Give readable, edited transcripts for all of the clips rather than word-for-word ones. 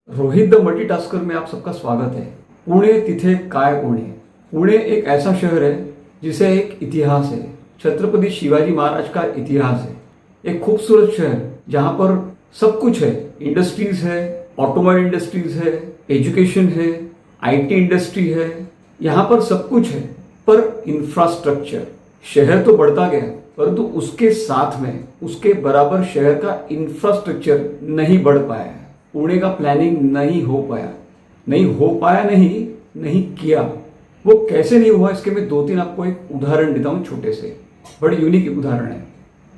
Rohit the multitasker में आप सबका स्वागत है। पुणे तिथे काय पुणे। पुणे एक ऐसा शहर है जिसे एक इतिहास है, छत्रपति शिवाजी महाराज का इतिहास है। एक खूबसूरत शहर जहां पर सब कुछ है, इंडस्ट्रीज है, ऑटोमोबाइल इंडस्ट्रीज है, एजुकेशन है, आईटी इंडस्ट्री है, यहाँ पर सब कुछ है। पर इंफ्रास्ट्रक्चर, शहर तो बढ़ता गया परंतु उसके साथ में उसके बराबर शहर का इंफ्रास्ट्रक्चर नहीं बढ़ पाया। पुणे का प्लानिंग नहीं हो पाया, नहीं किया। वो कैसे नहीं हुआ, इसके मैं दो तीन आपको एक उदाहरण देता हूं, छोटे से बड़े यूनिक उदाहरण है।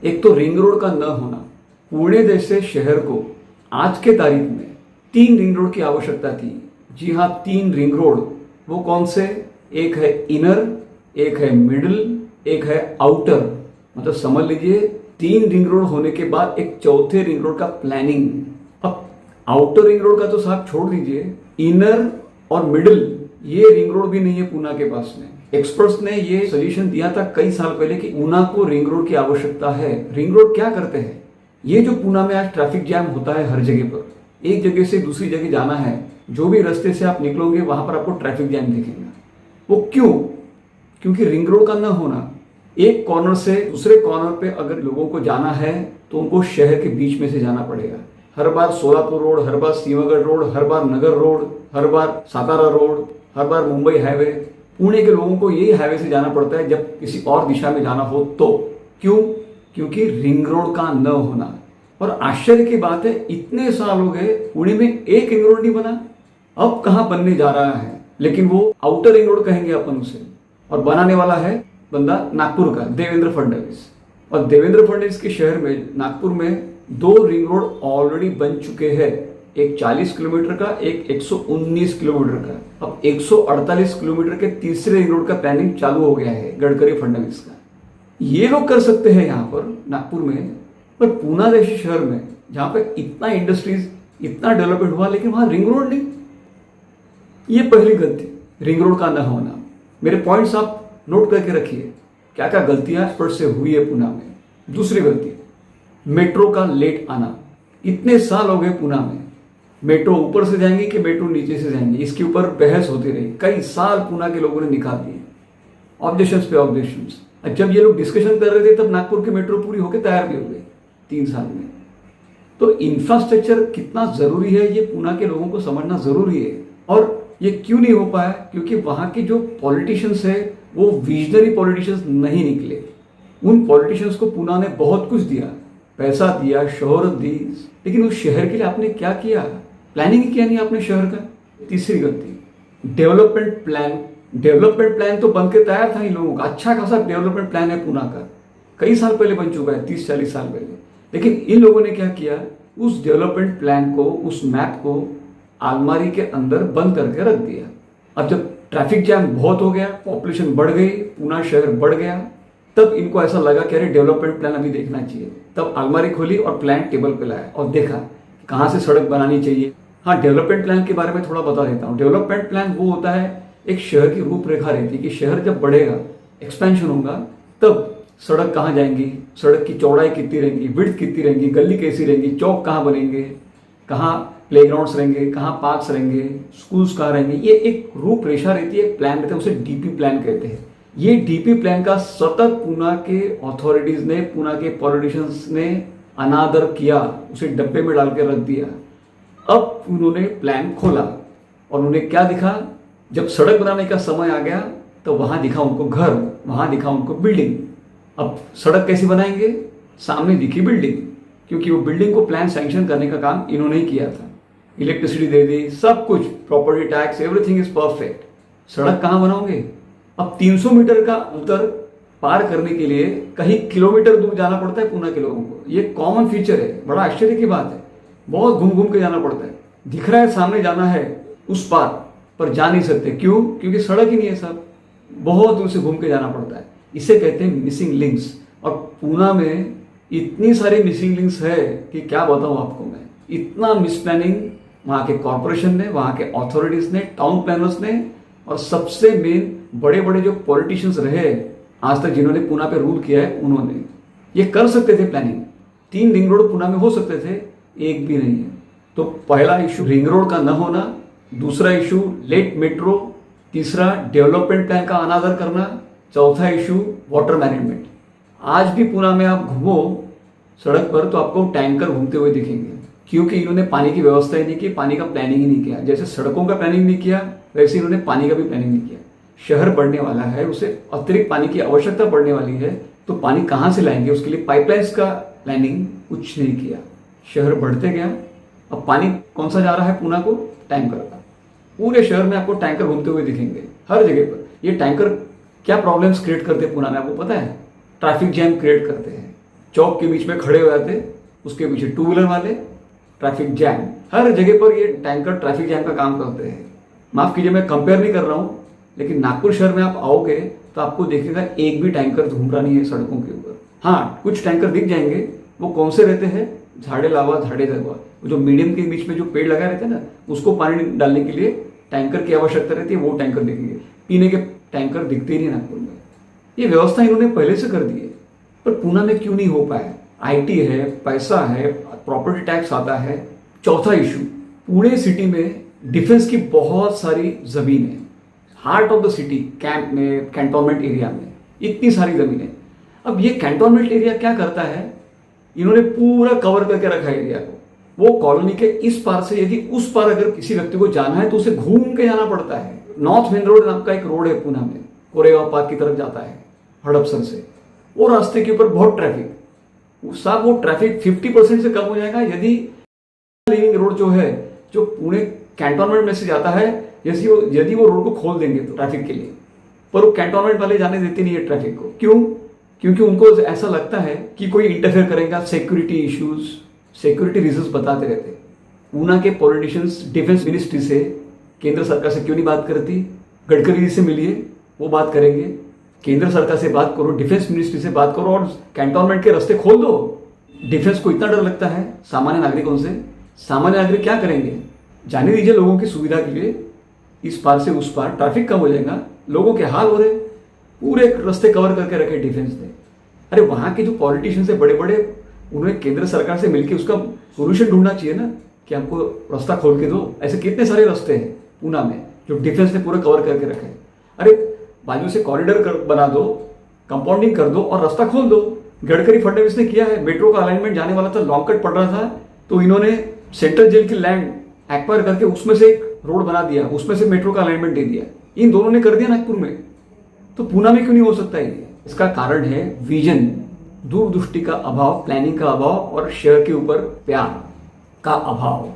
एक तो रिंग रोड का न होना। पुणे जैसे शहर को आज के तारीख में 3 रिंग रोड की आवश्यकता थी। जी हाँ, 3 रिंग रोड। वो कौन से? एक है इनर, एक है मिडल, एक है आउटर। मतलब समझ लीजिए 3 रिंग रोड होने के बाद एक चौथे रिंग रोड का प्लानिंग। अब आउटर रिंग रोड का तो साहब छोड़ दीजिए, इनर और मिडिल ये रिंग रोड भी नहीं है पूना के पास में। एक्सपर्ट्स ने ये सजेशन दिया था कई साल पहले कि पूना को रिंग रोड की आवश्यकता है। रिंग रोड क्या करते हैं? ये जो पूना में आज ट्रैफिक जैम होता है हर जगह पर, एक जगह से दूसरी जगह जाना है, जो भी रास्ते से आप निकलोगे वहां पर आपको ट्रैफिक जैम दिखेगा। वो क्यों? क्योंकि रिंग रोड का न होना। एक कॉर्नर से दूसरे कॉर्नर पे अगर लोगों को जाना है तो उनको शहर के बीच में से जाना पड़ेगा। हर बार सोलापुर रोड, हर बार सीमागढ़ रोड, हर बार नगर रोड, हर बार सातारा रोड, हर बार मुंबई हाईवे। पुणे के लोगों को यही हाईवे से जाना पड़ता है जब किसी और दिशा में जाना हो तो। क्यों? क्योंकि रिंग रोड का न होना। और आश्चर्य की बात है, इतने साल हो गए पुणे में एक रिंग रोड नहीं बना। अब कहां बनने जा रहा है, लेकिन वो आउटर रिंग रोड कहेंगे अपन उसे। और बनाने वाला है बंदा नागपुर का, देवेंद्र फडणवीस। और देवेंद्र फडणवीस के शहर में, नागपुर में 2 रिंग रोड ऑलरेडी बन चुके हैं। एक 40 किलोमीटर का, एक 119 किलोमीटर का। अब 148 किलोमीटर के तीसरे रिंग रोड का प्लानिंग चालू हो गया है गडकरी फडणवीस का। ये लोग कर सकते हैं यहाँ पर नागपुर में, पर पूना जैसे शहर में जहां पे इतना इंडस्ट्रीज, इतना डेवलपमेंट हुआ, लेकिन वहां रिंग रोड नहीं। ये पहली गलती, रिंग रोड का न होना। मेरे पॉइंट्स आप नोट करके रखिए, क्या क्या गलतियां स्पष्ट से हुई है पूना में। दूसरी गलती, मेट्रो का लेट आना। इतने साल हो गए पूना में, मेट्रो ऊपर से जाएंगे कि मेट्रो नीचे से जाएंगे, इसके ऊपर बहस होती रही। कई साल पूना के लोगों ने निकाल दिए, ऑब्जेक्शंस पे ऑब्जेक्शंस। जब ये लोग डिस्कशन कर रहे थे तब नागपुर की मेट्रो पूरी होकर तैयार भी हो गई 3 साल में। तो इंफ्रास्ट्रक्चर कितना जरूरी है ये पूना के लोगों को समझना जरूरी है। और ये क्यों नहीं हो पाया? क्योंकि वहां के जो पॉलिटिशियंस है वो विजनरी पॉलिटिशियंस नहीं निकले। उन पॉलिटिशियंस को पूना ने बहुत कुछ दिया, पैसा दिया, शोहरत दी, लेकिन उस शहर के लिए आपने क्या किया? प्लानिंग किया नहीं आपने शहर का। तीसरी गलती, डेवलपमेंट प्लान। डेवलपमेंट प्लान तो बन के तैयार था इन लोगों का, अच्छा खासा डेवलपमेंट प्लान है पूना का, कई साल पहले बन चुका है, 30-40 साल पहले। लेकिन इन लोगों ने क्या किया? उस डेवलपमेंट प्लान को, उस मैप को अलमारी के अंदर बंद करके रख दिया। अब जब ट्रैफिक जैम बहुत हो गया, पॉपुलेशन बढ़ गई, पूना शहर बढ़ गया, तब इनको ऐसा लगा कि अरे डेवलपमेंट प्लान अभी देखना चाहिए। तब अलमारी खोली और प्लान टेबल पे लाया और देखा कहां से सड़क बनानी चाहिए। हाँ, डेवलपमेंट प्लान के बारे में थोड़ा बता देता हूँ। डेवलपमेंट प्लान वो होता है, एक शहर की रूपरेखा रहती है कि शहर जब बढ़ेगा, एक्सपेंशन होगा, तब सड़क कहाँ जाएंगी, सड़क की चौड़ाई कितनी रहेगी, विड्थ कितनी रहेगी, गली कैसी रहेंगी, चौक कहाँ बनेंगे, कहाँ प्लेग्राउंड्स रहेंगे, कहाँ पार्क्स रहेंगे, स्कूल्स कहाँ रहेंगे। ये एक रूपरेखा रहती है, एक प्लान रहता है, उसे डीपी प्लान कहते हैं। ये डीपी प्लान का सतत पूना के अथॉरिटीज ने, पूना के पॉलिटिशियंस ने अनादर किया, उसे डब्बे में डाल के रख दिया। अब उन्होंने प्लान खोला और उन्हें क्या दिखा? जब सड़क बनाने का समय आ गया तो वहां दिखा उनको घर, वहां दिखा उनको बिल्डिंग। अब सड़क कैसी बनाएंगे? सामने दिखी बिल्डिंग, क्योंकि वो बिल्डिंग को प्लान सैंक्शन करने का काम इन्होंने ही किया था। इलेक्ट्रिसिटी दे दी, सब कुछ, property tax, everything is perfect. सड़क कहां बनाओगे? अब 300 मीटर का अंतर पार करने के लिए कहीं किलोमीटर दूर जाना पड़ता है पूना के लोगों को। ये कॉमन फीचर है, बड़ा आश्चर्य की बात है। बहुत घूम घूम के जाना पड़ता है। दिख रहा है सामने जाना है उस पार, पर जा नहीं सकते। क्यों? क्योंकि सड़क ही नहीं है साहब, बहुत दूर से घूम के जाना पड़ता है। इसे कहते हैं मिसिंग लिंक्स। और पूना में इतनी सारी मिसिंग लिंक्स है कि क्या बताऊं आपको मैं। इतना मिस प्लानिंग वहां के कॉर्पोरेशन ने, वहां के अथॉरिटीज ने, टाउन प्लानर्स ने, और सबसे मेन बड़े बड़े जो पॉलिटिशियंस रहे आज तक जिन्होंने पूना पे रूल किया है, उन्होंने। ये कर सकते थे प्लानिंग, 3 रिंग रोड पूना में हो सकते थे, एक भी नहीं है। तो पहला इशू रिंग रोड का न होना, दूसरा इशू लेट मेट्रो, तीसरा डेवलपमेंट प्लान का अनादर करना, चौथा इशू वाटर मैनेजमेंट। आज भी पुणे में आप घूमो सड़क पर तो आपको टैंकर घूमते हुए दिखेंगे, क्योंकि इन्होंने पानी की व्यवस्था ही नहीं की, पानी का प्लानिंग ही नहीं किया। जैसे सड़कों का प्लानिंग नहीं किया, वैसे इन्होंने पानी का भी प्लानिंग नहीं किया। शहर बढ़ने वाला है, उसे अतिरिक्त पानी की आवश्यकता पड़ने वाली है, तो पानी कहाँ से लाएंगे, उसके लिए पाइपलाइंस का प्लानिंग कुछ नहीं किया। शहर बढ़ते गया, अब पानी कौन सा जा रहा है पुणे को? टैंकर का। पूरे शहर में आपको टैंकर घूमते हुए दिखेंगे हर जगह पर। ये टैंकर क्या प्रॉब्लम्स क्रिएट करते हैं पुणे में आपको पता है? ट्रैफिक जैम क्रिएट करते हैं। चौक के बीच में खड़े हो जाते, उसके पीछे टू व्हीलर वाले, ट्रैफिक जैम। हर जगह पर ये टैंकर ट्रैफिक जैम का काम करते हैं। माफ कीजिए, मैं कंपेयर नहीं कर रहा हूँ, लेकिन नागपुर शहर में आप आओगे तो आपको देखिएगा एक भी टैंकर घूम रहा नहीं है सड़कों के ऊपर। हाँ, कुछ टैंकर दिख जाएंगे, वो कौन से रहते हैं? झाड़े लावा, झाड़े लगवा, जो मीडियम के बीच में जो पेड़ लगाए रहते हैं ना, उसको पानी डालने के लिए टैंकर की आवश्यकता रहती है, वो टैंकर दिखेंगे। पीने के टैंकर दिखते ही नहीं नागपुर में। ये व्यवस्था इन्होंने पहले से कर दी है, पर पुणे में क्यों नहीं हो पाया? आईटी है, पैसा है, प्रॉपर्टी टैक्स आता है। चौथा इशू, पुणे सिटी में डिफेंस की बहुत सारी जमीन है। Heart of the city, camp में, कैंटोनमेंट एरिया में इतनी सारी जमीन है। अब ये कैंटोनमेंट एरिया क्या करता है? इन्होंने पूरा कवर करके रखा है एरिया को। वो कॉलोनी के इस पार से यदि उस पार अगर किसी व्यक्ति को जाना है तो उसे घूम के जाना पड़ता है। नॉर्थ मेन रोड नाम का एक रोड है पुणे में, कोरेगांव पार्क की तरफ जाता है हड़पसर से। वो रास्ते के ऊपर बहुत ट्रैफिक, साहब वो ट्रैफिक 50% से कम हो जाएगा यदि लिविंग रोड जो है, जो पुणे कैंटोनमेंट में से जाता है, यदि वो रोड को खोल देंगे तो ट्रैफिक के लिए। पर वो कैंटोनमेंट वाले जाने देते नहीं है ट्रैफिक को। क्यों? क्योंकि उनको ऐसा लगता है कि कोई इंटरफेयर करेगा, सिक्योरिटी इश्यूज, सिक्योरिटी रीजंस बताते रहते। पुणे के पॉलिटिशियंस डिफेंस मिनिस्ट्री से, केंद्र सरकार से क्यों नहीं बात करती? गडकरी जी से मिलिए, वो बात करेंगे। केंद्र सरकार से बात करो, डिफेंस मिनिस्ट्री से बात करो और कैंटोनमेंट के रास्ते खोल दो। डिफेंस को इतना डर लगता है सामान्य नागरिकों से। सामान्य नागरिक क्या करेंगे? जाने दीजिए लोगों की सुविधा के लिए, इस पार से उस पार ट्रैफिक कम हो जाएगा, लोगों के हाल हो रहे, पूरे रास्ते कवर करके रखे डिफेंस ने। अरे वहां के जो पॉलिटिशियंस है बड़े बड़े, उन्होंने केंद्र सरकार से मिलकर उसका सोल्यूशन ढूंढना चाहिए ना, कि हमको रास्ता खोल के दो। ऐसे कितने सारे रास्ते हैं पुणे में जो डिफेंस ने पूरा कवर करके रखे हैं। अरे बाजू से कॉरिडोर बना दो, कंपाउंडिंग कर दो और रास्ता खोल दो। गडकरी फडणवीस ने किया है। मेट्रो का अलाइनमेंट जाने वाला था, लॉन्ग कट पड़ रहा था, तो इन्होंने सेंट्रल जेल की लैंड एक्वायर करके उसमें से एक रोड बना दिया, उसमें से मेट्रो का अलाइनमेंट दे दिया। इन दोनों ने कर दिया नागपुर में, तो पुणे में क्यों नहीं हो सकता है? इसका कारण है विजन, दूरदृष्टि का अभाव, प्लानिंग का अभाव और शहर के ऊपर प्यार का अभाव।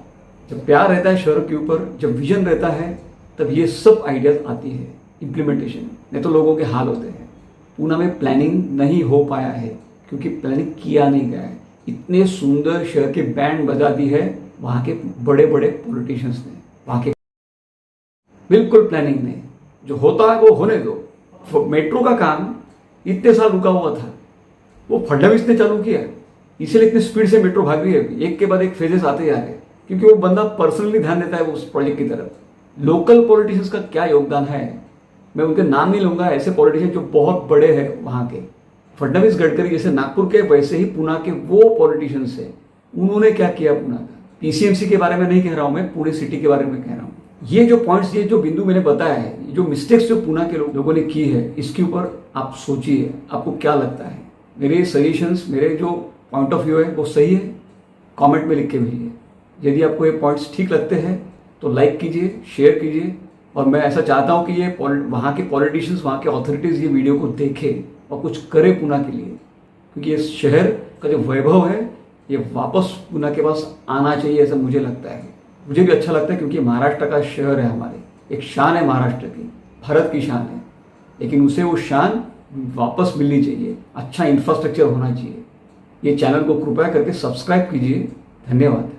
जब प्यार रहता है शहर के ऊपर, जब विजन रहता है, तब ये सब आइडियाज आती है इम्प्लीमेंटेशन, नहीं तो लोगों के हाल होते हैं। पुणे में प्लानिंग नहीं हो पाया है क्योंकि प्लानिंग किया नहीं गया है। इतने सुंदर शहर के बैंड बजा दी है वहां के बड़े बड़े पॉलिटिशियंस ने, वहां के बिल्कुल प्लानिंग नहीं। जो होता है वो होने दो। मेट्रो का काम इतने साल रुका हुआ था, वो फडणवीस ने चालू किया, इसीलिए इतनी स्पीड से मेट्रो भाग रही है। एक के बाद एक फेजेस आते जा रहे हैं, क्योंकि वो बंदा पर्सनली ध्यान देता है उस प्रोजेक्ट की तरफ। लोकल पॉलिटिशियंस का क्या योगदान है, मैं उनके नाम नहीं लूंगा, ऐसे पॉलिटिशियन जो बहुत बड़े हैं वहां के। फडणवीस, गडकरी जैसे नागपुर के, वैसे ही पुणे के वो पॉलिटिशियंस है, उन्होंने क्या किया पुणे का। पीसीएमसी के बारे में नहीं कह रहा हूं मैं, पूरे सिटी के बारे में कह रहा हूं। ये जो पॉइंट्स, ये जो बिंदु मैंने बताया है, जो मिस्टेक्स जो पुणे के लोगों ने की है, इसके ऊपर आप सोचिए, आपको क्या लगता है। मेरे सजेशंस, मेरे जो पॉइंट ऑफ व्यू है वो सही है, कमेंट में लिख के भेजिए। यदि आपको ये पॉइंट्स ठीक लगते हैं तो लाइक कीजिए, शेयर कीजिए। और मैं ऐसा चाहता हूं कि ये वहाँ के पॉलिटिशियंस, वहाँ के अथॉरिटीज़ ये वीडियो को देखें और कुछ करें पुणे के लिए, क्योंकि ये शहर का जो वैभव है ये वापस पुणे के पास आना चाहिए, ऐसा मुझे लगता है। मुझे भी अच्छा लगता है क्योंकि महाराष्ट्र का शहर है, हमारे एक शान है महाराष्ट्र की, भारत की शान है, लेकिन उसे वो शान वापस मिलनी चाहिए, अच्छा इंफ्रास्ट्रक्चर होना चाहिए। ये चैनल को कृपया करके सब्सक्राइब कीजिए। धन्यवाद।